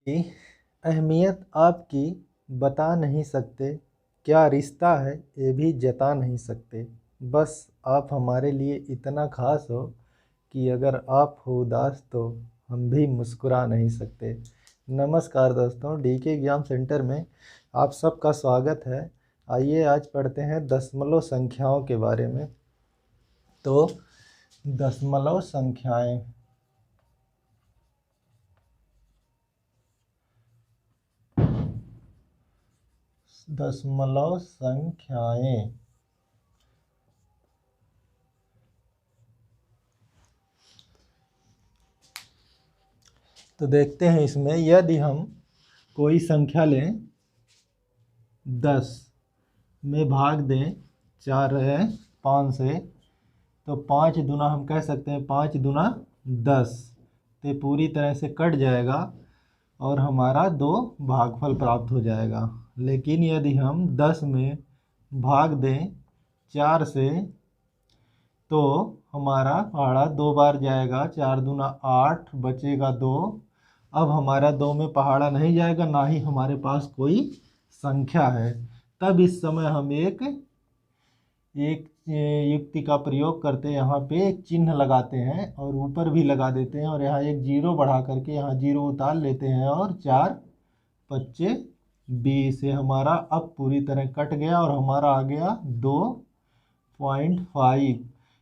की अहमियत आपकी बता नहीं सकते, क्या रिश्ता है ये भी जता नहीं सकते। बस आप हमारे लिए इतना ख़ास हो कि अगर आप हो उदास तो हम भी मुस्कुरा नहीं सकते। नमस्कार दोस्तों, डीके एग्जाम सेंटर में आप सबका स्वागत है। आइए आज पढ़ते हैं दशमलव संख्याओं के बारे में। तो दशमलव संख्याएं, दशमलव संख्याएं तो देखते हैं इसमें, यदि हम कोई संख्या लें 10 में भाग दें 4 है 5 से, तो 5 दूना हम कह सकते हैं 5 दूना 10, तो पूरी तरह से कट जाएगा और हमारा 2 भागफल प्राप्त हो जाएगा। लेकिन यदि हम 10 में भाग दें 4 से तो हमारा पहाड़ा 2 बार जाएगा, 4 दूना 8, बचेगा 2। अब हमारा 2 में पहाड़ा नहीं जाएगा, ना ही हमारे पास कोई संख्या है। तब इस समय हम एक युक्ति का प्रयोग करते हैं। यहाँ पे एक चिन्ह लगाते हैं और ऊपर भी लगा देते हैं और यहाँ एक जीरो बढ़ा करके यहाँ जीरो उतार लेते हैं और 4 पच्चे 20 से हमारा अब पूरी तरह कट गया और हमारा आ गया 2.5।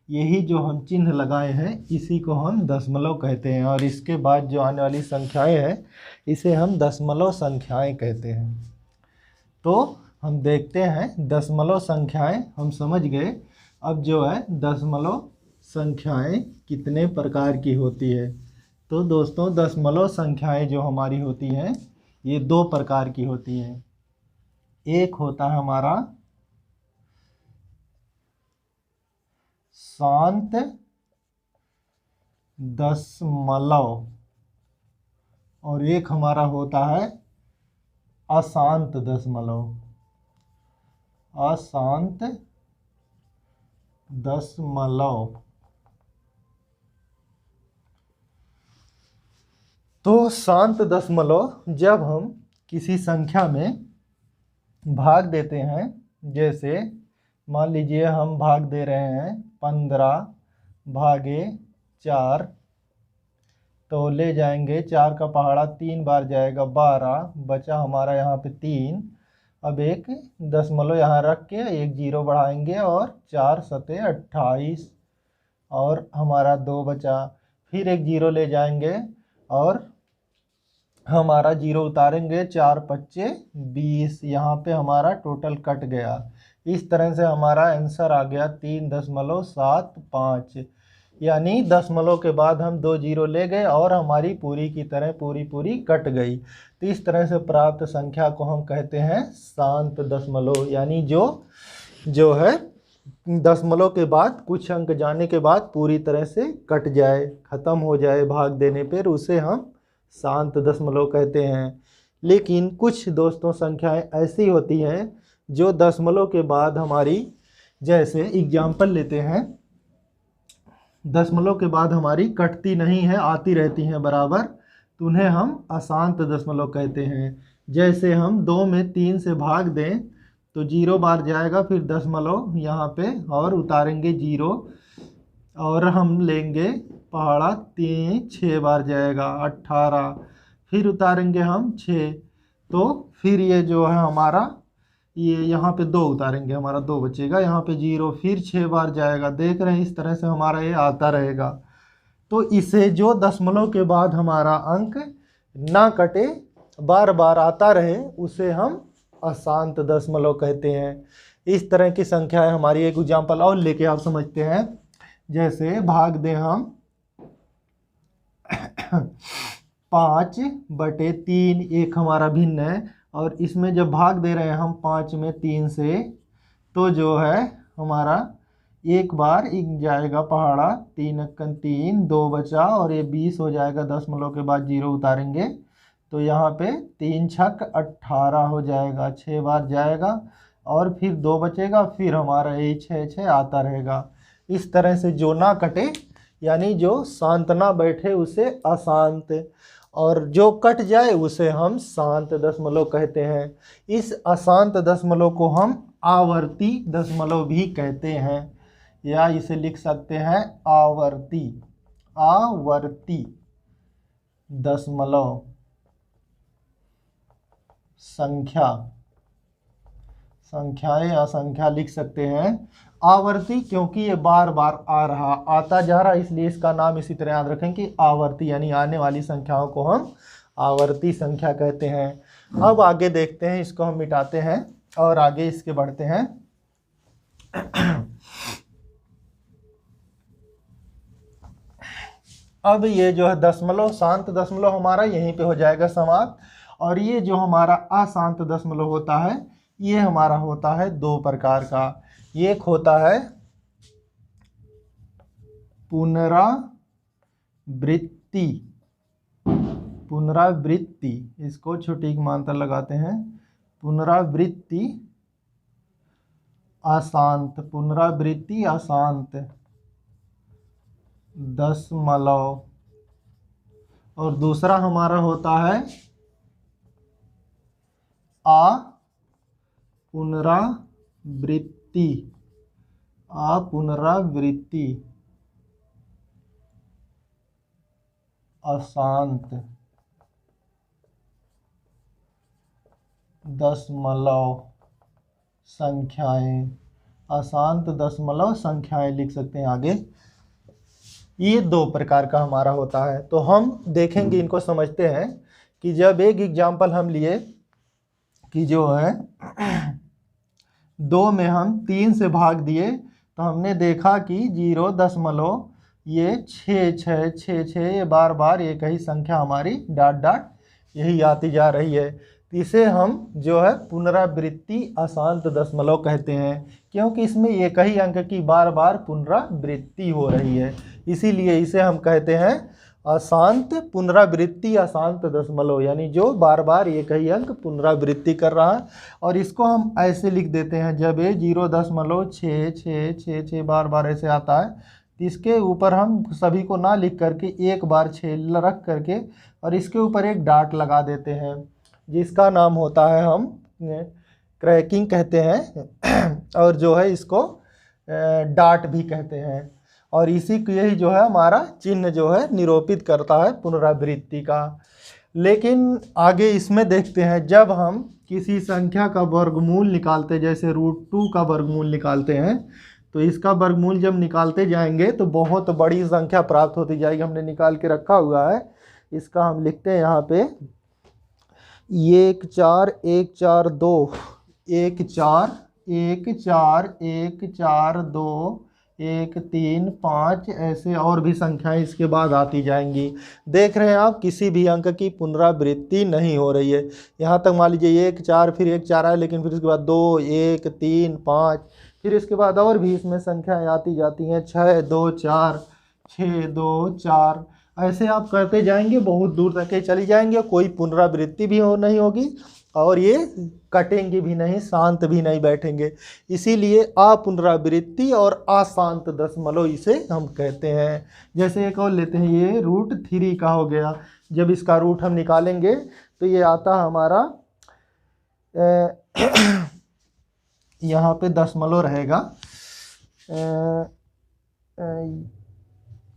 यही जो हम चिन्ह लगाए हैं इसी को हम दशमलव कहते हैं और इसके बाद जो आने वाली संख्याएं हैं इसे हम दशमलव संख्याएं कहते हैं। तो हम देखते हैं दशमलव संख्याएं हम समझ गए। अब जो है दशमलव संख्याएं कितने प्रकार की होती है। तो दोस्तों दशमलव संख्याएं जो हमारी होती हैं ये 2 प्रकार की होती हैं। एक होता है हमारा शांत दशमलव और एक हमारा होता है अशांत दशमलव। अशांत दशमलव। तो शांत दशमलव जब हम किसी संख्या में भाग देते हैं, जैसे मान लीजिए हम भाग दे रहे हैं 15 भागे 4, तो ले जाएंगे 4 का पहाड़ा 3 बार जाएगा 12, बचा हमारा यहाँ पे 3। अब एक दशमलव यहाँ रख के एक जीरो बढ़ाएंगे और 4 सते 28 और हमारा 2 बचा। फिर एक जीरो ले जाएंगे और हमारा जीरो उतारेंगे, 4 पच्चे 20, यहाँ पे हमारा टोटल कट गया। इस तरह से हमारा आंसर आ गया 3.75। यानी दशमलव के बाद हम 2 जीरो ले गए और हमारी पूरी की तरह पूरी कट गई। तो इस तरह से प्राप्त संख्या को हम कहते हैं शांत दशमलव। यानी जो है दशमलव के बाद कुछ अंक जाने के बाद पूरी तरह से कट जाए, ख़त्म हो जाए भाग देने पर, उसे हम शांत दशमलव कहते हैं। लेकिन कुछ दोस्तों संख्याएं ऐसी होती हैं जो दशमलव के बाद हमारी, जैसे एग्जाम्पल लेते हैं, दशमलव के बाद हमारी कटती नहीं है, आती रहती हैं बराबर, तो उन्हें हम अशांत दशमलव कहते हैं। जैसे हम 2 में 3 से भाग दें तो 0 बार जाएगा, फिर दशमलव यहाँ पे और उतारेंगे 0 और हम लेंगे पहाड़ा 6 बार जाएगा 18, फिर उतारेंगे हम 6, तो फिर ये जो है हमारा ये यहाँ पे 2 उतारेंगे, हमारा 2 बचेगा, यहाँ पे 0, फिर 6 बार जाएगा। देख रहे हैं इस तरह से हमारा ये आता रहेगा। तो इसे जो दशमलव के बाद हमारा अंक ना कटे, बार बार आता रहे, उसे हम अशांत दशमलव कहते हैं। इस तरह की संख्या है हमारी। एक एग्जाम्पल और लेके आप समझते हैं। जैसे भाग दें हम 5/3, एक हमारा भिन्न है और इसमें जब भाग दे रहे हैं हम 5 में 3 से, तो जो है हमारा एक बार जाएगा पहाड़ा 3 अक्कन 3, 2 बचा और ये 20 हो जाएगा। दशमलव के बाद 0 उतारेंगे तो यहाँ पे 3 छक 18 हो जाएगा, 6 बार जाएगा और फिर 2 बचेगा, फिर हमारा ये 6 आता रहेगा। इस तरह से जो ना कटे, यानी जो शांत ना बैठे, उसे अशांत। और जो कट जाए उसे हम शांत दशमलव कहते हैं। इस अशांत दशमलव को हम आवर्ती दशमलव भी कहते हैं, या इसे लिख सकते हैं आवर्ती दशमलव संख्याएं या संख्या लिख सकते हैं। आवर्ती क्योंकि ये बार बार आता जा रहा, इसलिए इसका नाम इसी तरह याद रखें कि आवर्ती, यानी आने वाली संख्याओं को हम आवर्ती संख्या कहते हैं। अब आगे देखते हैं, इसको हम मिटाते हैं और आगे इसके बढ़ते हैं। अब ये जो है दशमलव, शांत दशमलव हमारा यहीं पे हो जाएगा समाप्त। और ये जो हमारा अशांत दशमलव होता है, ये हमारा होता है दो प्रकार का। एक होता है पुनरावृत्ति, इसको छोटी मात्रा लगाते हैं, पुनरावृत्ति अशांत दशमलव। और दूसरा हमारा होता है पुनरावृत्ति अशांत दशमलव संख्याएं, अशांत दशमलव संख्याएं लिख सकते हैं आगे। ये दो प्रकार का हमारा होता है। तो हम देखेंगे, इनको समझते हैं कि जब एक एग्जाम्पल हम लिए कि जो है 2 में हम 3 से भाग दिए, तो हमने देखा कि 0 ये 6 ये बार बार एक ही संख्या हमारी डॉट यही आती जा रही है। तो इसे हम जो है पुनरावृत्ति अशांत दशमलव कहते हैं, क्योंकि इसमें एक ही अंक की बार बार पुनरावृत्ति हो रही है, इसीलिए इसे हम कहते हैं अशांत पुनरावृत्ति अशांत दशमलव, यानी जो बार बार एक ही अंक पुनरावृत्ति कर रहा है। और इसको हम ऐसे लिख देते हैं, जब ये 0.6 बार बार ऐसे आता है, तो इसके ऊपर हम सभी को ना लिख करके एक बार 6 रख करके और इसके ऊपर एक डॉट लगा देते हैं, जिसका नाम होता है हम क्रैकिंग कहते हैं, और जो है इसको डॉट भी कहते हैं। और इसी को यही जो है हमारा चिन्ह जो है निरूपित करता है पुनरावृत्ति का। लेकिन आगे इसमें देखते हैं, जब हम किसी संख्या का वर्गमूल निकालते, जैसे √2 का वर्गमूल निकालते हैं, तो इसका वर्गमूल जब निकालते जाएंगे तो बहुत बड़ी संख्या प्राप्त होती जाएगी। हमने निकाल के रखा हुआ है, इसका हम लिखते हैं यहाँ पे 1 4 1 4 2 1 4 1 4 1 4 2 1 3 5, ऐसे और भी संख्याएं इसके बाद आती जाएंगी। देख रहे हैं आप, किसी भी अंक की पुनरावृत्ति नहीं हो रही है। यहाँ तक मान लीजिए 1 4 फिर 1 4 आए, लेकिन फिर इसके बाद 2 1 3 5, फिर इसके बाद और भी इसमें संख्याएं आती जाती हैं, 6 2 4 6 2 4, ऐसे आप करते जाएंगे, बहुत दूर तक के चली जाएंगे, कोई पुनरावृत्ति भी नहीं होगी और ये कटेंगे भी नहीं, शांत भी नहीं बैठेंगे। इसीलिए अपुनरावृत्ति और अशांत दशमलव इसे हम कहते हैं। जैसे एक और लेते हैं, ये √3 का हो गया। जब इसका रूट हम निकालेंगे तो ये आता हमारा यहाँ पे दशमलव रहेगा,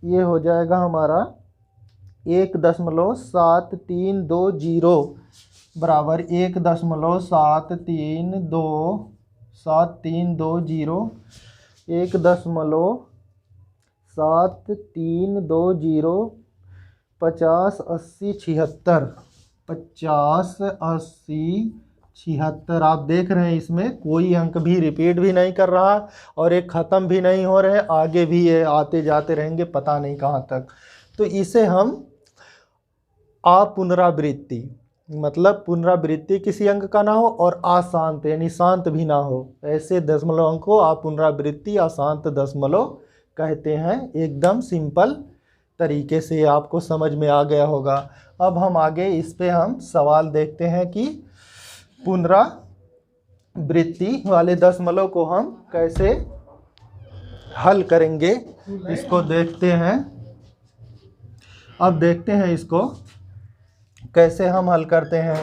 ये हो जाएगा हमारा 1.7320 बराबर 1.7320 1.7320 50 80 76 50 80 76। आप देख रहे हैं इसमें कोई अंक भी रिपीट भी नहीं कर रहा और एक ख़त्म भी नहीं हो रहे, आगे भी ये आते जाते रहेंगे पता नहीं कहाँ तक। तो इसे हम अपुनरावृत्ति, मतलब पुनरावृत्ति किसी अंक का ना हो और अशांत यानी शांत भी ना हो, ऐसे दशमलव अंक को अपुनरावृत्ति अशांत दशमलव कहते हैं। एकदम सिंपल तरीके से आपको समझ में आ गया होगा। अब हम आगे इस पे हम सवाल देखते हैं कि पुनरावृत्ति वाले दशमलव को हम कैसे हल करेंगे, इसको देखते हैं। अब देखते हैं इसको कैसे हम हल करते हैं,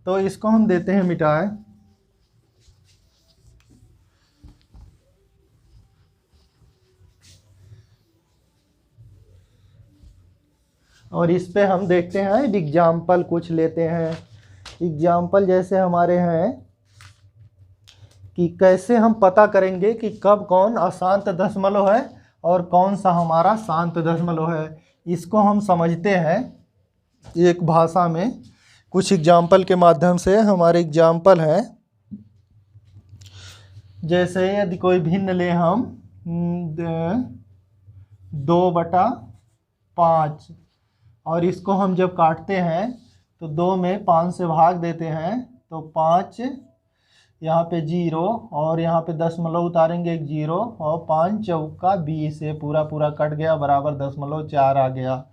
तो इसको हम देते हैं मिटाए। और इस पे हम देखते हैं एग्जाम्पल कुछ लेते हैं। एग्जाम्पल जैसे हमारे हैं कि कैसे हम पता करेंगे कि कब कौन अशांत दशमलव है और कौन सा हमारा शांत दशमलव है। इसको हम समझते हैं एक भाषा में कुछ एग्जाम्पल के माध्यम से। हमारे एग्जाम्पल हैं जैसे यदि कोई भिन्न ले हम 2/5 और इसको हम जब काटते हैं तो 2 में 5 से भाग देते हैं तो 5 यहाँ पे 0 और यहाँ पे दशमलव उतारेंगे एक 0 और 5 चौका 20 ये पूरा पूरा कट गया बराबर 0.4 आ गया।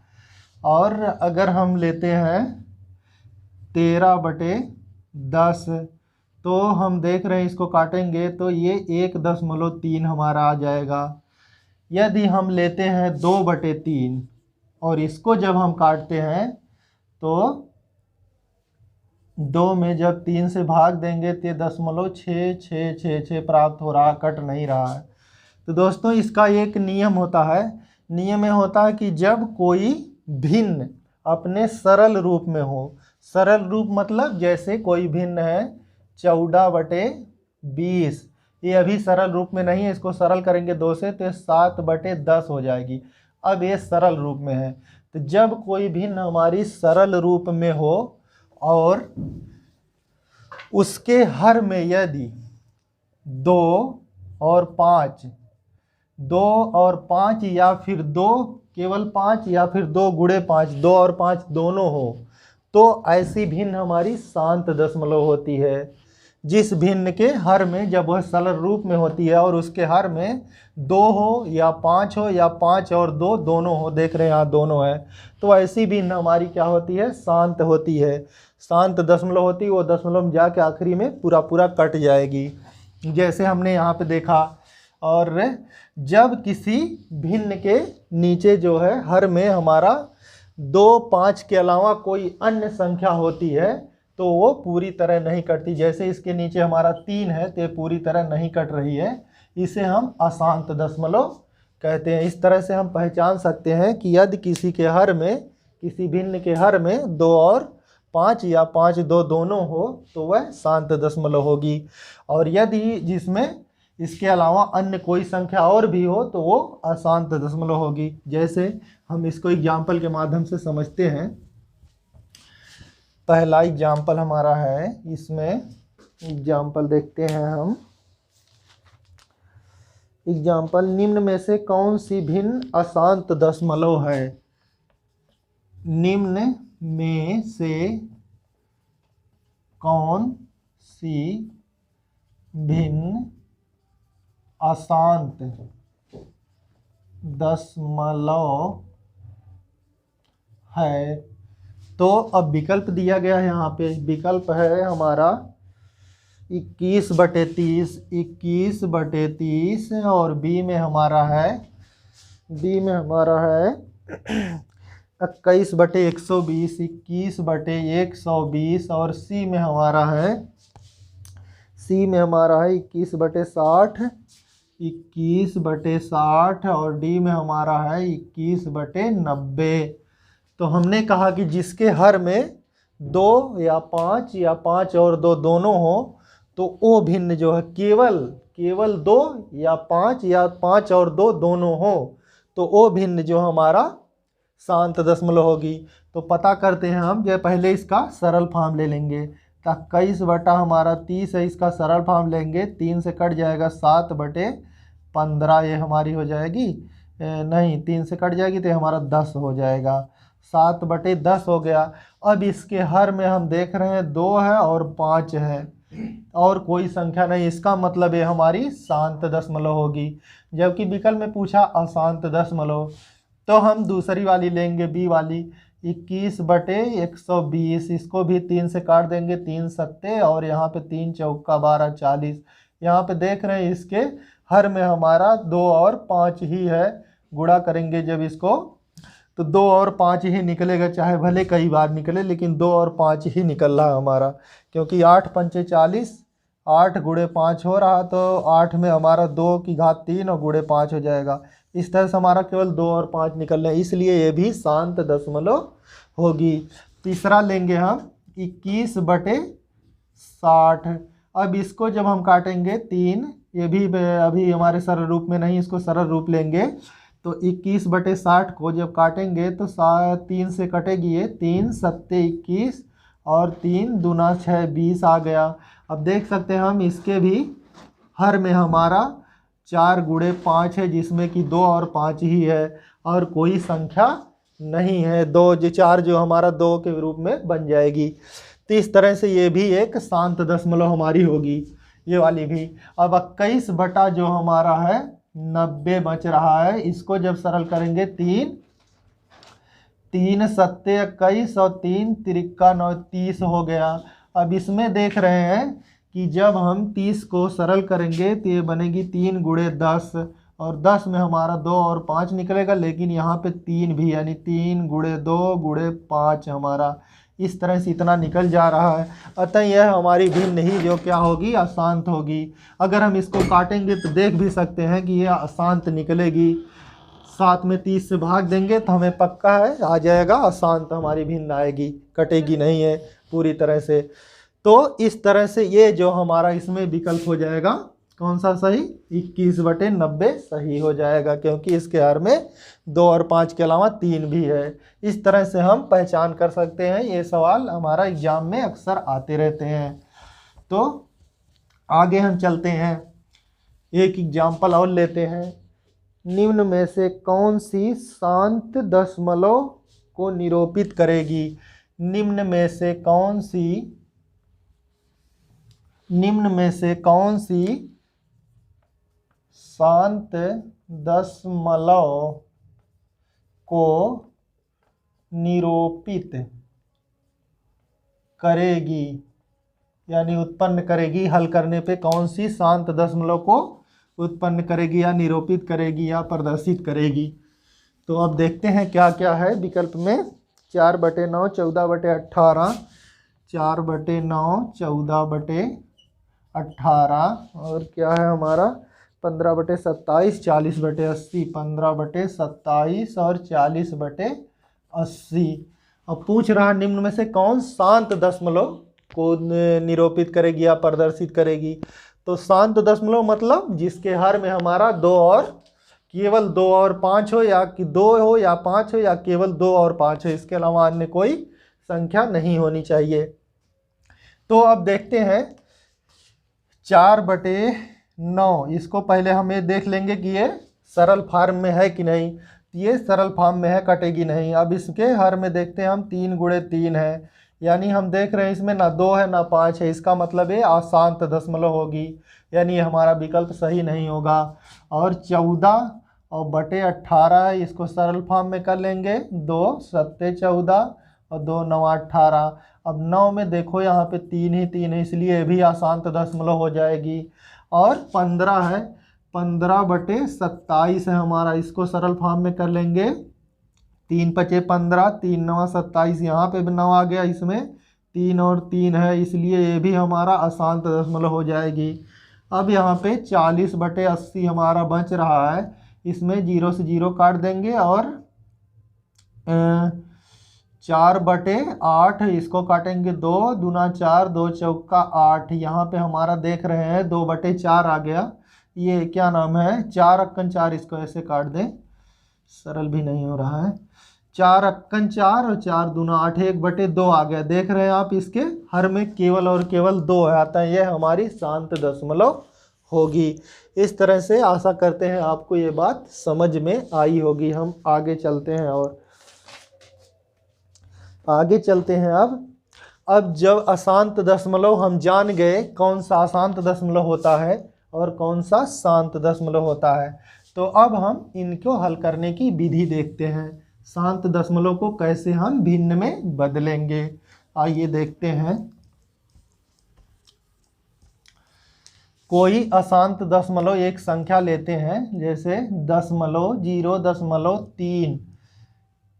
और अगर हम लेते हैं 13/10 तो हम देख रहे हैं इसको काटेंगे तो ये 1.3 हमारा आ जाएगा। यदि हम लेते हैं 2/3 और इसको जब हम काटते हैं तो 2 में जब 3 से भाग देंगे तो 0.6666 प्राप्त हो रहा, कट नहीं रहा है। तो दोस्तों इसका एक नियम होता है। नियम में होता है कि जब कोई भिन्न अपने सरल रूप में हो, सरल रूप मतलब जैसे कोई भिन्न है 14/20, ये अभी सरल रूप में नहीं है, इसको सरल करेंगे 2 से तो 7/10 हो जाएगी। अब ये सरल रूप में है। तो जब कोई भिन्न हमारी सरल रूप में हो और उसके हर में यदि 2 और 5 या फिर 2 केवल 5 या फिर 2 गुणे 5 2 और 5 दोनों हो तो ऐसी भिन्न हमारी शांत दशमलव होती है। जिस भिन्न के हर में जब वह सरल रूप में होती है और उसके हर में 2 हो या 5 हो या 5 और 2 दोनों हो, देख रहे हैं यहाँ दोनों है, तो ऐसी भिन्न हमारी क्या होती है, शांत होती है। शांत दशमलव होती है, वो दशमलव जाके आखिरी में पूरा पूरा कट जाएगी जैसे हमने यहाँ पे देखा। और जब किसी भिन्न के नीचे जो है हर में हमारा 2 5 के अलावा कोई अन्य संख्या होती है तो वो पूरी तरह नहीं कटती। जैसे इसके नीचे हमारा 3 है तो ये पूरी तरह नहीं कट रही है, इसे हम अशांत दशमलव कहते हैं। इस तरह से हम पहचान सकते हैं कि यदि किसी के हर में, किसी भिन्न के हर में 2 और 5 या 5 2 दोनों हो तो वह शांत दशमलव होगी। और यदि जिसमें इसके अलावा अन्य कोई संख्या और भी हो तो वो अशांत दशमलव होगी। जैसे हम इसको एग्जाम्पल के माध्यम से समझते हैं। पहला एग्जाम्पल हमारा है, इसमें एग्जाम्पल देखते हैं हम। एग्जाम्पल, निम्न में से कौन सी भिन्न अशांत दशमलव है। निम्न में से कौन सी भिन्न अशांत दशमलव है। तो अब विकल्प दिया गया है, यहाँ पे विकल्प है हमारा 21/30 21/30 और बी में हमारा है 21/120 21/120 और सी में हमारा है 21/60 21/60 और डी में हमारा है 21/90। तो हमने कहा कि जिसके हर में 2 या 5 और 2 दोनों हो तो वो भिन्न जो है केवल 2 या 5 और 2 दोनों हो तो वो भिन्न जो हमारा शांत दशमलव होगी। तो पता करते हैं हम, जो पहले इसका सरल फॉर्म ले लेंगे। 21/30 है, इसका सरल फॉर्म लेंगे, 3 से कट जाएगा 7/15 ये हमारी हो जाएगी, नहीं 3 से कट जाएगी तो हमारा 10 हो जाएगा, 7/10 हो गया। अब इसके हर में हम देख रहे हैं 2 है और 5 है और कोई संख्या नहीं, इसका मतलब ये हमारी शांत दशमलव होगी। जबकि विकल्प में पूछा अशांत दशमलव, तो हम दूसरी वाली लेंगे, बी वाली 21/120, इसको भी 3 से काट देंगे, 3 सत्ते और यहाँ पे 3 चौका 12 40। यहाँ पे देख रहे हैं इसके हर में हमारा 2 और 5 ही है, गुणा करेंगे जब इसको तो 2 और 5 ही निकलेगा, चाहे भले कई बार निकले, लेकिन 2 और 5 ही निकल रहा है हमारा, क्योंकि 8 पंचे 40, 8 गुणे 5 हो रहा, तो 8 में हमारा 2 की घात 3 और गुणे 5 हो जाएगा। इस तरह से हमारा केवल 2 और 5 निकल रहे हैं, इसलिए ये भी शांत दशमलव होगी। तीसरा लेंगे हम 21/60। अब इसको जब हम काटेंगे 3, ये भी अभी हमारे सरल रूप में नहीं, इसको सरल रूप लेंगे। तो 21/60 को जब काटेंगे तो 3 से कटेगी, ये 3 सत्ते 21 और 3 दूना 6 20 आ गया। अब देख सकते हैं हम इसके भी हर में हमारा 4 गुणे 5 है, जिसमें कि 2 और 5 ही है और कोई संख्या नहीं है। 2 जो 4 जो हमारा 2 के रूप में बन जाएगी। तो इस तरह से ये भी एक शांत दशमलव हमारी होगी, ये वाली भी। अब 21 बटा जो हमारा है 90 बच रहा है, इसको जब सरल करेंगे 3 सत्ते 21 और 3 तिरिक्का 9 30 हो गया। अब इसमें देख रहे हैं कि जब हम 30 को सरल करेंगे तो ये बनेगी 3 गुणे 10 और 10 में हमारा 2 और 5 निकलेगा, लेकिन यहाँ पे 3 भी, यानी 3 गुणे 2 गुणे 5 हमारा इस तरह से इतना निकल जा रहा है। अतः यह हमारी भिन्न ही जो क्या होगी, अशांत होगी। अगर हम इसको काटेंगे तो देख भी सकते हैं कि यह अशांत निकलेगी। 7 में 30 से भाग देंगे तो हमें पक्का है आ जाएगा अशांत, हमारी भिन्न आएगी, कटेगी नहीं है पूरी तरह से। तो इस तरह से ये जो हमारा इसमें विकल्प हो जाएगा, कौन सा सही, 21/90 सही हो जाएगा, क्योंकि इसके हर में 2 और 5 के अलावा 3 भी है। इस तरह से हम पहचान कर सकते हैं। ये सवाल हमारा एग्जाम में अक्सर आते रहते हैं। तो आगे हम चलते हैं, एक एग्जाम्पल और लेते हैं। निम्न में से कौन सी शांत दशमलव को निरूपित करेगी? निम्न में से कौन सी शांत दशमलव को निरूपित करेगी, यानी उत्पन्न करेगी। हल करने पे कौन सी शांत दशमलव को उत्पन्न करेगी या निरूपित करेगी या प्रदर्शित करेगी। तो अब देखते हैं क्या क्या है विकल्प में। 4/9 14/18, 4/9 14/18, और क्या है हमारा 15/27 40/80, 15/27 और 40/80। अब पूछ रहा निम्न में से कौन शांत दशमलव को निरूपित करेगी या प्रदर्शित करेगी। तो शांत दशमलव मतलब जिसके हर में हमारा 2 और केवल 2 और 5 हो, या कि 2 हो या 5 हो, या केवल 2 और 5 हो, इसके अलावा अन्य कोई संख्या नहीं होनी चाहिए। तो अब देखते हैं 4/9, इसको पहले हम ये देख लेंगे कि ये सरल फॉर्म में है कि नहीं। ये सरल फॉर्म में है, कटेगी नहीं। अब इसके हर में देखते हैं हम 3 गुणे 3 है, यानी हम देख रहे हैं इसमें ना 2 है ना 5 है, इसका मतलब ये अशांत दशमलव होगी, यानी हमारा विकल्प सही नहीं होगा। और 14 और बटे 18, इसको सरल फॉर्म में कर लेंगे, 2 सत्ते 14 और 2 9 18। अब 9 में देखो यहाँ पे 3 ही 3 है, इसलिए भी अशांत दशमलव हो जाएगी। और 15 है, 15/27 है हमारा, इसको सरल फॉर्म में कर लेंगे, 3 5 15, 3 9 27, यहाँ पे भी 9 आ गया, इसमें 3 और 3 है, इसलिए ये भी हमारा अशांत दशमलव हो जाएगी। अब यहाँ पे 40/80 हमारा बच रहा है, इसमें 0 से 0 काट देंगे और 4/8 इसको काटेंगे, 2 दूना 4 2 चौका 8, यहाँ पे हमारा देख रहे हैं 2/4 आ गया। ये क्या नाम है 4 अक्कन 4, इसको ऐसे काट दें, सरल भी नहीं हो रहा है। 4 अक्कन 4 और 4 दूना 8, 1/2 आ गया। देख रहे हैं आप, इसके हर में केवल और केवल 2 है, आता है, यह हमारी शांत दशमलव होगी। इस तरह से आशा करते हैं आपको ये बात समझ में आई होगी। हम आगे चलते हैं और आगे चलते हैं। अब जब अशांत दशमलव हम जान गए कौन सा अशांत दशमलव होता है और कौन सा शांत दशमलव होता है, तो अब हम इनको हल करने की विधि देखते हैं। शांत दशमलव को कैसे हम भिन्न में बदलेंगे, आइए देखते हैं। कोई अशांत दशमलव एक संख्या लेते हैं, जैसे 0.3,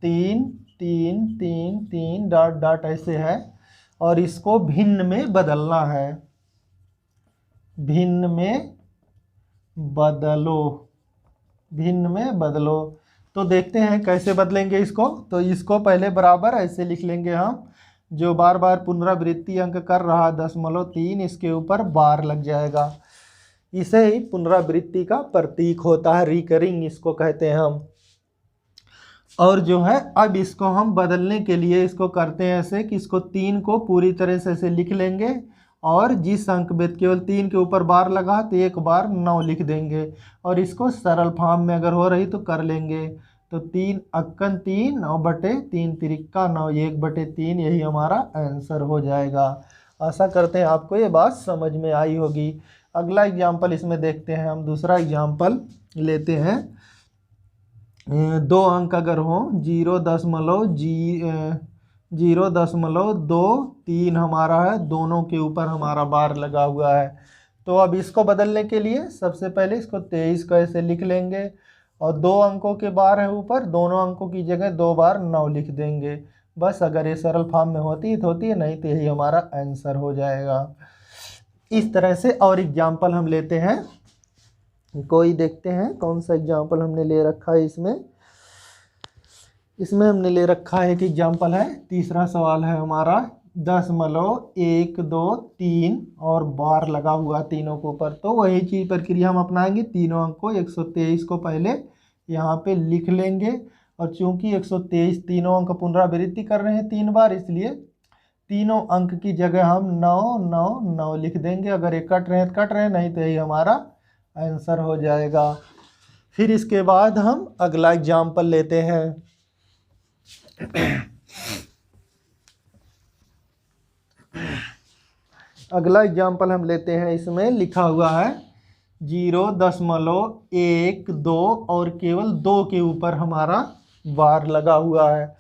3 3 3 3 डॉट डॉट ऐसे है, और इसको भिन्न में बदलना है, भिन्न में बदलो, भिन्न में बदलो। तो देखते हैं कैसे बदलेंगे इसको। तो इसको पहले बराबर ऐसे लिख लेंगे हम, जो बार बार पुनरावृत्ति अंक कर रहा 0.3 इसके ऊपर बार लग जाएगा। इसे ही पुनरावृत्ति का प्रतीक होता है, रिकरिंग इसको कहते हैं हम। और जो है अब इसको हम बदलने के लिए इसको करते हैं ऐसे कि इसको 3 को पूरी तरह से ऐसे लिख लेंगे, और जिस अंक में केवल 3 के ऊपर बार लगा तो एक बार 9 लिख देंगे, और इसको सरल फॉर्म में अगर हो रही तो कर लेंगे। तो 3 अक्कन 3 9 बटे 3 तिरिक्का 9 1/3, यही हमारा आंसर हो जाएगा। आशा करते हैं आपको ये बात समझ में आई होगी। अगला एग्जाम्पल इसमें देखते हैं हम। दूसरा एग्जाम्पल लेते हैं। 2 अंक अगर हों 0.23 हमारा है, दोनों के ऊपर हमारा बार लगा हुआ है। तो अब इसको बदलने के लिए सबसे पहले इसको 23 को ऐसे लिख लेंगे, और 2 अंकों के बार है ऊपर, दोनों अंकों की जगह 2 बार 9 लिख देंगे। बस अगर ये सरल फॉर्म में होती तो होती है, नहीं तो यही हमारा आंसर हो जाएगा। इस तरह से और एग्जाम्पल हम लेते हैं, कोई देखते हैं कौन सा एग्जाम्पल हमने ले रखा है। इसमें हमने ले रखा है एक एग्जाम्पल है, तीसरा सवाल है हमारा 10.123 और बार लगा हुआ तीनों के ऊपर। तो वही चीज़ प्रक्रिया हम अपनाएंगे, तीनों अंक को 123 को पहले यहाँ पे लिख लेंगे, और चूंकि 123 तीनों अंक पुनरावृत्ति कर रहे हैं 3 बार, इसलिए तीनों अंक की जगह हम 9 9 9 लिख देंगे। अगर ये कट रहे हैं तो कट रहे हैं, नहीं तो यही हमारा आंसर हो जाएगा। फिर इसके बाद हम अगला एग्जाम्पल लेते हैं। अगला एग्जाम्पल हम लेते हैं, इसमें लिखा हुआ है 0.12 और केवल 2 के ऊपर हमारा बार लगा हुआ है।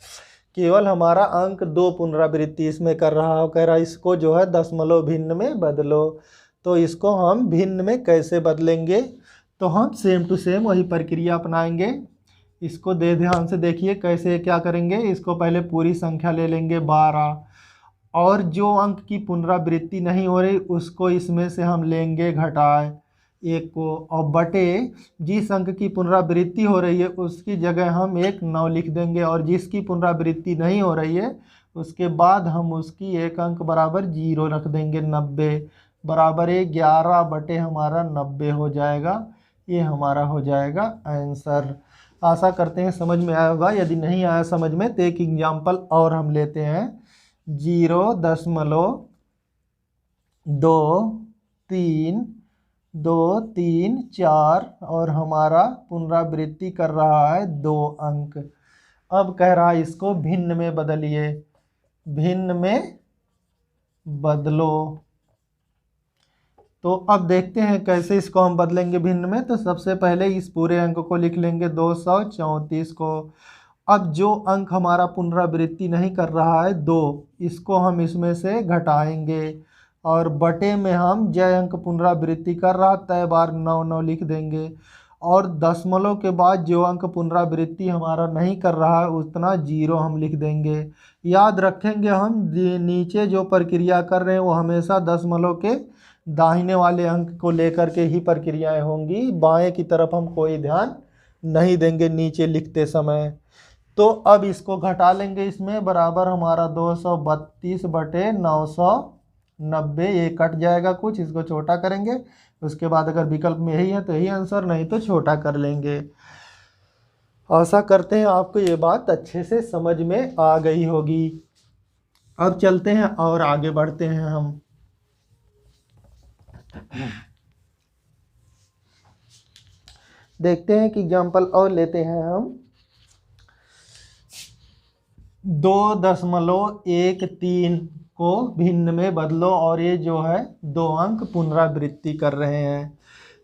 केवल हमारा अंक 2 पुनरावृत्ति इसमें कर रहा हो, कह रहा इसको जो है दशमलव भिन्न में बदलो। तो इसको हम भिन्न में कैसे बदलेंगे, तो हम सेम टू सेम वही प्रक्रिया अपनाएंगे। इसको ध्यान से देखिए कैसे क्या करेंगे। इसको पहले पूरी संख्या ले लेंगे 12, और जो अंक की पुनरावृत्ति नहीं हो रही उसको इसमें से हम लेंगे घटाए 1 को, और बटे जिस अंक की पुनरावृत्ति हो रही है उसकी जगह हम 1 9 लिख देंगे, और जिसकी पुनरावृत्ति नहीं हो रही है उसके बाद हम उसकी 1 अंक बराबर 0 रख देंगे। 90 बराबर 11 बटे हमारा 90 हो जाएगा। ये हमारा हो जाएगा आंसर। आशा करते हैं समझ में आया होगा। यदि नहीं आया समझ में तो एक एग्जाम्पल और हम लेते हैं। 0.23 और हमारा पुनरावृत्ति कर रहा है 2 अंक। अब कह रहा है इसको भिन्न में बदलिए, भिन्न में बदलो। तो अब देखते हैं कैसे इसको हम बदलेंगे भिन्न में। तो सबसे पहले इस पूरे अंक को लिख लेंगे 234 को। अब जो अंक हमारा पुनरावृत्ति नहीं कर रहा है 2, इसको हम इसमें से घटाएंगे, और बटे में हम जय अंक पुनरावृत्ति कर रहा तय बार 9 9 लिख देंगे, और दशमलव के बाद जो अंक पुनरावृत्ति हमारा नहीं कर रहा है उतना 0 हम लिख देंगे। याद रखेंगे हम नीचे जो प्रक्रिया कर रहे हैं वो हमेशा दशमलव के दाहिने वाले अंक को लेकर के ही प्रक्रियाएं होंगी, बाएं की तरफ हम कोई ध्यान नहीं देंगे नीचे लिखते समय। तो अब इसको घटा लेंगे, इसमें बराबर हमारा 232 बटे 990, ये कट जाएगा कुछ, इसको छोटा करेंगे। उसके बाद अगर विकल्प में यही है तो यही आंसर, नहीं तो छोटा कर लेंगे। आशा करते हैं आपको ये बात अच्छे से समझ में आ गई होगी। अब चलते हैं और आगे बढ़ते हैं हम। देखते हैं कि एग्जाम्पल और लेते हैं हम। 2.13 को भिन्न में बदलो, और ये जो है 2 अंक पुनरावृत्ति कर रहे हैं।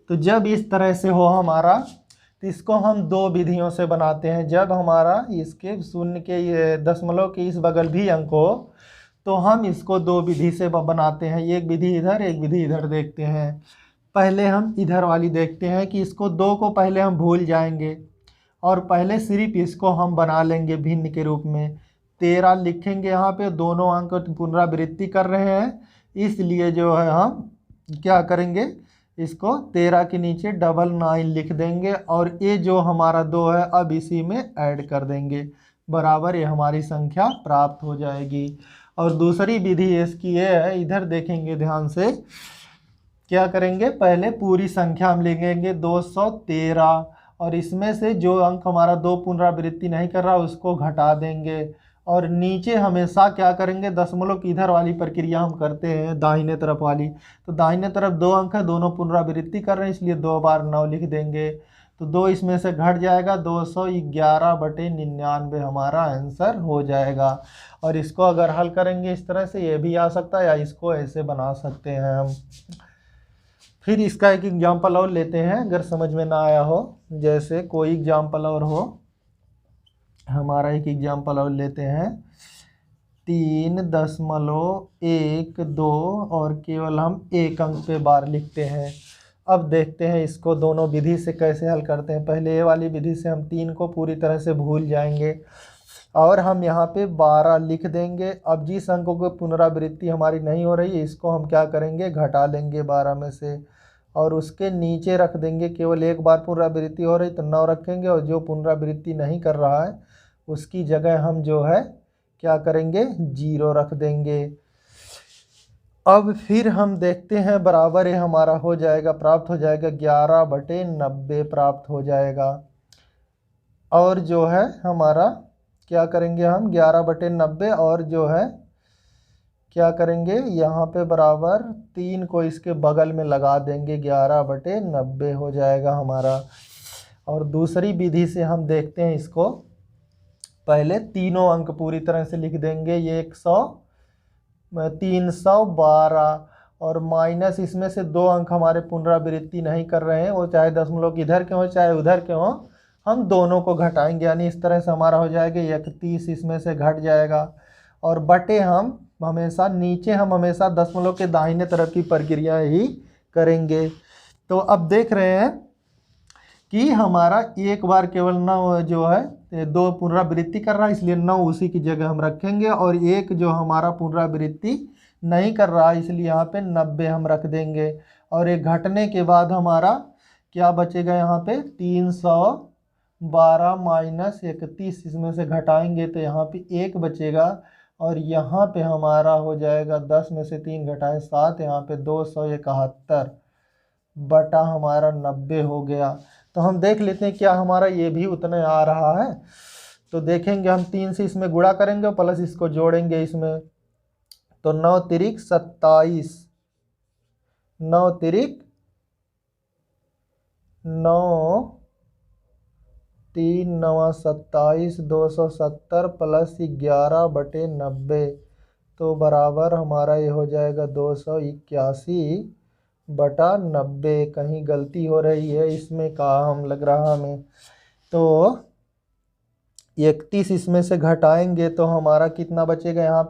तो जब इस तरह से हो हमारा, तो इसको हम 2 विधियों से बनाते हैं। जब हमारा इसके शून्य के दशमलव के इस बगल भी अंक हो तो हम इसको 2 विधि से बनाते हैं। एक विधि इधर, एक विधि इधर देखते हैं। पहले हम इधर वाली देखते हैं कि इसको 2 को पहले हम भूल जाएंगे, और पहले सिर्फ इसको हम बना लेंगे भिन्न के रूप में। 13 लिखेंगे, यहाँ पे दोनों अंक पुनरावृत्ति कर रहे हैं, इसलिए जो है हम क्या करेंगे, इसको 13 के नीचे 999 लिख देंगे और ये जो हमारा 2 है अब इसी में ऐड कर देंगे, बराबर ये हमारी संख्या प्राप्त हो जाएगी। और दूसरी विधि इसकी ये है, इधर देखेंगे ध्यान से, क्या करेंगे, पहले पूरी संख्या हम लिखेंगे 213 और इसमें से जो अंक हमारा 2 पुनरावृत्ति नहीं कर रहा उसको घटा देंगे और नीचे हमेशा क्या करेंगे, दशमलव की इधर वाली प्रक्रिया हम करते हैं दाहिने तरफ वाली, तो दाहिने तरफ 2 अंक है, दोनों पुनरावृत्ति कर रहे हैं इसलिए 2 बार 9 लिख देंगे, तो 2 इसमें से घट जाएगा, 211/99 हमारा आंसर हो जाएगा। और इसको अगर हल करेंगे इस तरह से ये भी आ सकता है या इसको ऐसे बना सकते हैं हम। फिर इसका एक एग्जाम्पल और लेते हैं, अगर समझ में ना आया हो, जैसे कोई एग्जाम्पल और हो, हमारा एक एग्जाम्पल और लेते हैं 3.12 और केवल हम 1 अंक पे बार लिखते हैं। अब देखते हैं इसको दोनों विधि से कैसे हल करते हैं। पहले ये वाली विधि से हम 3 को पूरी तरह से भूल जाएंगे और हम यहाँ पे 12 लिख देंगे। अब जिस अंकों की पुनरावृत्ति हमारी नहीं हो रही है इसको हम क्या करेंगे, घटा लेंगे 12 में से और उसके नीचे रख देंगे, केवल 1 बार पुनरावृत्ति हो रही तो 9 रखेंगे और जो पुनरावृत्ति नहीं कर रहा है उसकी जगह हम जो है क्या करेंगे, 0 रख देंगे। अब फिर हम देखते हैं, बराबर है हमारा हो जाएगा, प्राप्त हो जाएगा 11/90 प्राप्त हो जाएगा। और जो है हमारा क्या करेंगे हम 11/90 और जो है क्या करेंगे, यहाँ पे बराबर 3 को इसके बगल में लगा देंगे, 11/90 हो जाएगा हमारा। और दूसरी विधि से हम देखते हैं इसको, पहले तीनों अंक पूरी तरह से लिख देंगे, ये 312 और माइनस इसमें से 2 अंक हमारे पुनरावृत्ति नहीं कर रहे हैं, वो चाहे दशमलव इधर के हो चाहे उधर के हो, हम दोनों को घटाएंगे, यानी इस तरह से हमारा हो जाएगा 31 इसमें से घट जाएगा और बटे हम हमेशा दशमलव के दाहिने तरफ की प्रक्रिया ही करेंगे। तो अब देख रहे हैं कि हमारा एक बार केवल 9 जो है 2 पुनरावृत्ति कर रहा है इसलिए 9 उसी की जगह हम रखेंगे और एक जो हमारा पुनरावृत्ति नहीं कर रहा है इसलिए यहाँ पे 90 हम रख देंगे और एक घटने के बाद हमारा क्या बचेगा, यहाँ पे 312 माइनस 31 इसमें से घटाएंगे तो यहाँ पे 1 बचेगा और यहाँ पे हमारा हो जाएगा 10 में से 3 घटाए 7, यहाँ पे 271 बटा हमारा 90 हो गया। तो हम देख लेते हैं क्या हमारा ये भी उतना आ रहा है। तो देखेंगे हम 3 से इसमें गुणा करेंगे प्लस इसको जोड़ेंगे इसमें, तो 9 तिरिक 27, 9 तिरिक 9 3 9 27, 270 प्लस 11/90 तो बराबर हमारा ये हो जाएगा 281/90। कहीं गलती हो रही है इसमें, कहा हम लग रहा हमें, तो 31 इसमें से घटाएंगे तो हमारा कितना बचेगा, यहाँ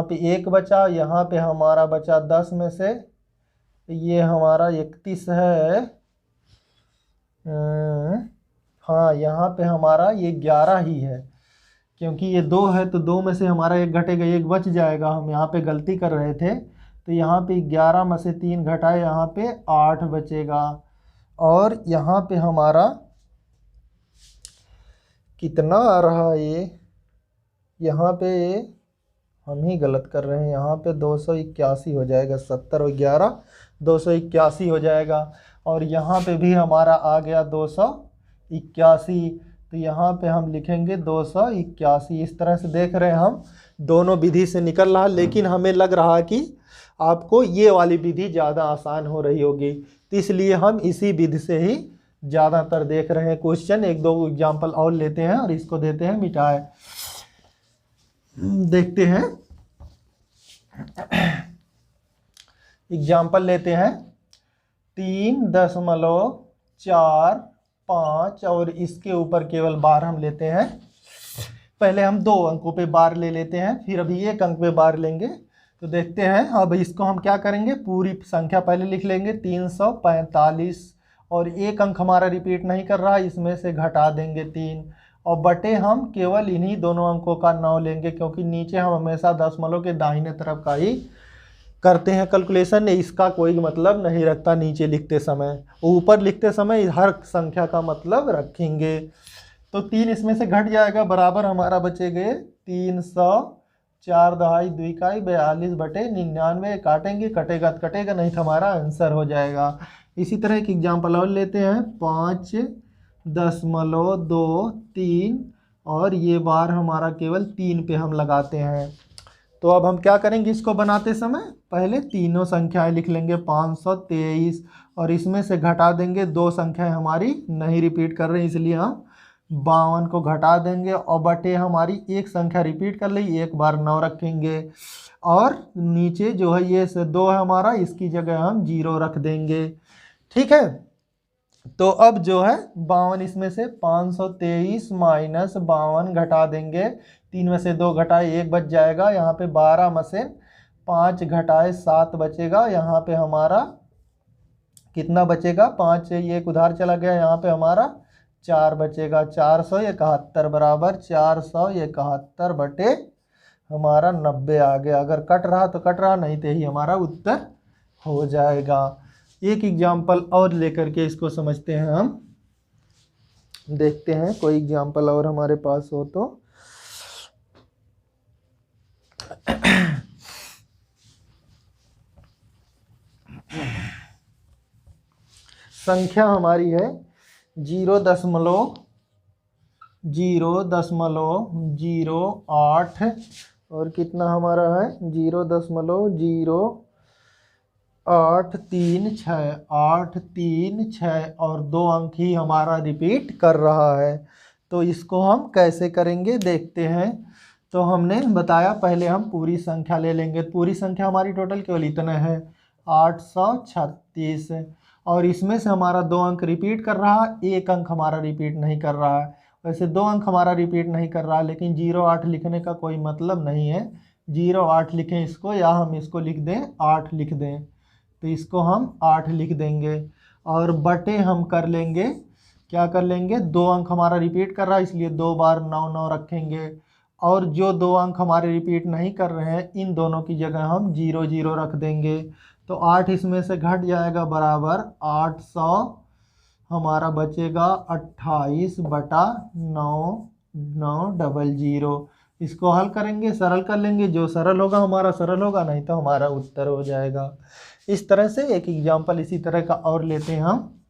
पे 1 बचा, यहाँ पे हमारा बचा 10 में से, ये हमारा 31 है, हाँ यहाँ पे हमारा ये 11 ही है क्योंकि ये 2 है तो 2 में से हमारा 1 घटेगा, 1 बच जाएगा, हम यहाँ पे गलती कर रहे थे। तो यहाँ पे 11 में से 3 घटाए, यहाँ पे 8 बचेगा और यहाँ पे हमारा कितना आ रहा है ये, यहाँ पे हम ही गलत कर रहे हैं, यहाँ पे 281 हो जाएगा, 70 और 11 281 हो जाएगा और यहाँ पे भी हमारा आ गया 281, तो यहाँ पे हम लिखेंगे 281। इस तरह से देख रहे हैं हम दोनों विधि से निकल रहा, लेकिन हमें लग रहा है कि आपको ये वाली विधि ज़्यादा आसान हो रही होगी, तो इसलिए हम इसी विधि से ही ज़्यादातर देख रहे हैं क्वेश्चन। 1-2 एग्जाम्पल और लेते हैं और इसको देते हैं मिटाए। देखते हैं एग्जाम्पल लेते हैं 3.45 और इसके ऊपर केवल बार हम लेते हैं। पहले हम 2 अंकों पे बार ले लेते हैं, फिर अभी 1 अंक पे बार लेंगे। तो देखते हैं, अब इसको हम क्या करेंगे, पूरी संख्या पहले लिख लेंगे 345 और एक अंक हमारा रिपीट नहीं कर रहा, इसमें से घटा देंगे 3 और बटे हम केवल इन्हीं दोनों अंकों का 9 लेंगे, क्योंकि नीचे हम हमेशा दशमलव के दाहिने तरफ का ही करते हैं कैलकुलेशन। इसका कोई मतलब नहीं रखता नीचे लिखते समय, ऊपर लिखते समय हर संख्या का मतलब रखेंगे। तो 3 इसमें से घट जाएगा, बराबर हमारा बचेंगे 300, 4 दहाई 2 इकाई 42 बटे 99। काटेंगे, कटेगा तो कटेगा, नहीं तो हमारा आंसर हो जाएगा। इसी तरह एक एग्जाम्पल और लेते हैं, 5.23 और ये बार हमारा केवल 3 पे हम लगाते हैं। तो अब हम क्या करेंगे, इसको बनाते समय पहले तीनों संख्याएं लिख लेंगे 523 और इसमें से घटा देंगे 2 संख्याएं हमारी नहीं रिपीट कर रही, इसलिए हम 52 को घटा देंगे और बटे हमारी एक संख्या रिपीट कर ली, एक बार 9 रखेंगे और नीचे जो है ये 2 है हमारा, इसकी जगह हम 0 रख देंगे। ठीक है, तो अब जो है 52 इसमें से 523 माइनस 52 घटा देंगे, 3 में से 2 घटाए 1 बच जाएगा, यहाँ पे 12 में से 5 घटाए 7 बचेगा, यहाँ पे हमारा कितना बचेगा, 5 से 1 उधार चला गया, यहाँ पे हमारा 4 बचेगा। 471 बराबर 471 बटे हमारा 90 आ गया। अगर कट रहा तो कट रहा, नहीं तो यही हमारा उत्तर हो जाएगा। एक एग्जाम्पल और लेकर के इसको समझते हैं हम, देखते हैं कोई एग्जाम्पल और हमारे पास हो तो। संख्या हमारी है 0.008 और कितना हमारा है 0.836 और 2 अंक ही हमारा रिपीट कर रहा है। तो इसको हम कैसे करेंगे देखते हैं। तो हमने बताया पहले हम पूरी संख्या ले लेंगे, पूरी संख्या हमारी टोटल केवल इतना है 836 और इसमें से हमारा 2 अंक रिपीट कर रहा है, एक अंक हमारा रिपीट नहीं कर रहा है। वैसे 2 अंक हमारा रिपीट नहीं कर रहा है, लेकिन 08 लिखने का कोई मतलब नहीं है, 08 लिखें इसको या हम इसको लिख दें 8 लिख दें, तो इसको हम 8 लिख देंगे और बटे हम कर लेंगे, क्या कर लेंगे, 2 अंक हमारा रिपीट कर रहा है इसलिए 2 बार 9 9 रखेंगे और जो 2 अंक हमारे रिपीट नहीं कर रहे हैं इन दोनों की जगह हम 0 0 रख देंगे। तो 8 इसमें से घट जाएगा, बराबर 800 हमारा बचेगा 28 बटा 900। इसको हल करेंगे, सरल कर लेंगे, जो सरल होगा हमारा सरल होगा, नहीं तो हमारा उत्तर हो जाएगा। इस तरह से एक एग्जाम्पल इसी तरह का और लेते हैं हम,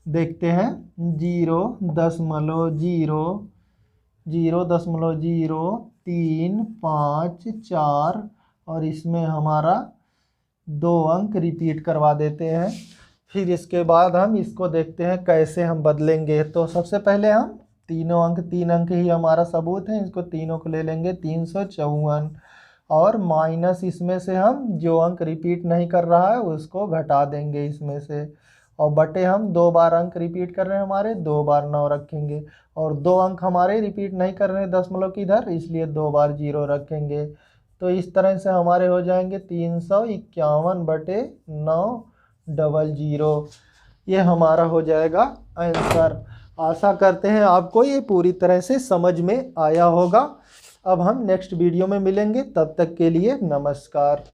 देखते हैं 0.00354 और इसमें हमारा 2 अंक रिपीट करवा देते हैं। फिर इसके बाद हम इसको देखते हैं कैसे हम बदलेंगे। तो सबसे पहले हम 3 अंक ही हमारा सबूत है, इसको तीनों को ले लेंगे 354 और माइनस इसमें से हम जो अंक रिपीट नहीं कर रहा है उसको घटा देंगे इसमें से और बटे हम 2 बार अंक रिपीट कर रहे हैं हमारे, 2 बार 9 रखेंगे और 2 अंक हमारे रिपीट नहीं कर रहे हैं दशमलव की इधर, इसलिए 2 बार 0 रखेंगे। तो इस तरह से हमारे हो जाएंगे 351 बटे 900, ये हमारा हो जाएगा आंसर। आशा करते हैं आपको ये पूरी तरह से समझ में आया होगा। अब हम नेक्स्ट वीडियो में मिलेंगे, तब तक के लिए नमस्कार।